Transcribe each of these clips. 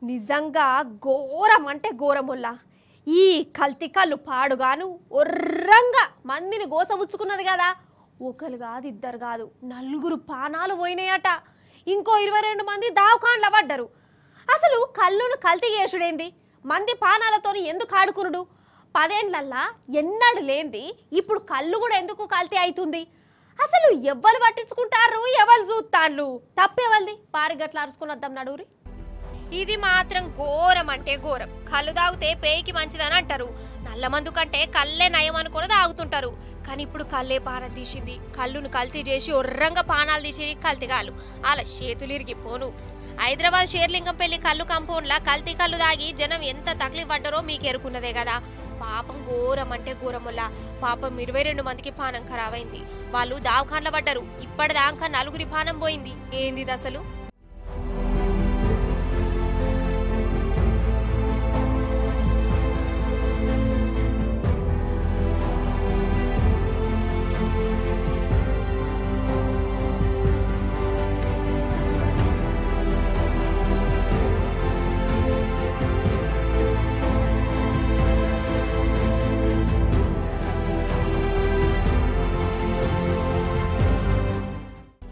నిజంగా ఘోరం అంటే ఘోరముల్లా ఈ కల్తీ కళ్ళు పాడుగాను ఒర్రంగా మందిని గోసబుచ్చుకున్నది కదా. ఒకరు కాదు ఇద్దరు కాదు నలుగురు పానాలు పోయినాయట. ఇంకో 22 మంది దావకాండ్ల పడ్డరు. అసలు కళ్ళును కల్తీ చేసుడేంది, మంది పానాలతో ఎందుకు ఆడుకునుడు? 10 ఏళ్లల్లా ఎన్నడు లేంది ఇప్పుడు కళ్ళు కూడా ఎందుకు కల్తీ అవుతుంది? అసలు ఎవ్వరు పట్టించుకుంటారు, ఎవరు చూస్తాళ్ళు? తప్పేవల్ది పారిగట్ల అరుచుకున్నద్దాం నడువురి. ఇది మాత్రం ఘోరం అంటే ఘోరం. కళ్ళు తాగితే పేయికి మంచిదని అంటారు. నల్ల మందు కంటే కళ్ళే నయం అనుకుని తాగుతుంటారు. కానీ ఇప్పుడు కళ్ళే పానం తీసింది. కళ్ళును కల్తీ చేసి ఒర్రంగా పానాలు తీసి కల్తీగాలు అలా చేతులు ఇరిగిపోను. హైదరాబాద్ షేర్లింగంపల్లి కళ్ళు కంపౌండ్లా కల్తీ కళ్ళు తాగి జనం ఎంత తక్లీఫ్ పడ్డారో మీకు ఎరుకున్నదే కదా. పాపం ఘోరం అంటే ఘోరముల్లా. పాపం 22 మందికి పానం ఖరాబైంది. వాళ్ళు దావఖాన్ల పడ్డారు. ఇప్పటిదాకా 4 పానం పోయింది. ఏంది అసలు?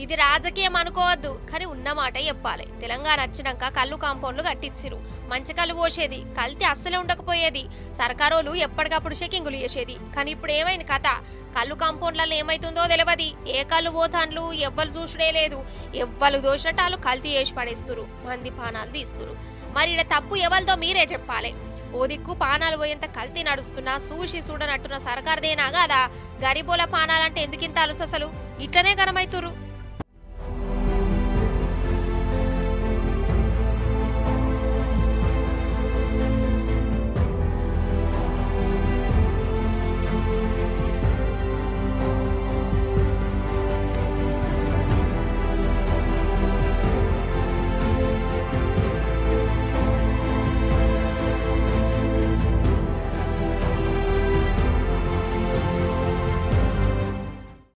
ఇది రాజకీయం అనుకోవద్దు, కానీ ఉన్నమాట చెప్పాలి. తెలంగాణ వచ్చినాక కళ్ళు కాంపౌండ్లు కట్టించిరు. మంచి కళ్ళు పోసేది, కల్తీ అస్సలే ఉండకపోయేది. సర్కారోళ్ళు ఎప్పటికప్పుడు చెకింగులు చేసేది. కానీ ఇప్పుడు ఏమైంది కథ? కళ్ళు కాంపౌండ్లలో ఏమైతుందో తెలియదు. ఏ కళ్ళు పోతాండ్లు ఎవ్వరు చూసుడే లేదు. ఎవ్వరు దోషినట్టు వాళ్ళు కల్తీ చేసి పడేస్తురు, మంది పానాలు తీస్తురు. మరి ఇక్కడ తప్పు ఎవరిదో మీరే చెప్పాలి. ఓ దిక్కు పానాలు పోయేంత కల్తీ నడుస్తున్నా చూసి చూడనట్టున్న సర్కార్దేనా కాదా? గరీబోల పానాలంటే ఎందుకింత అలస? అసలు ఇట్లనే గనమైతురు.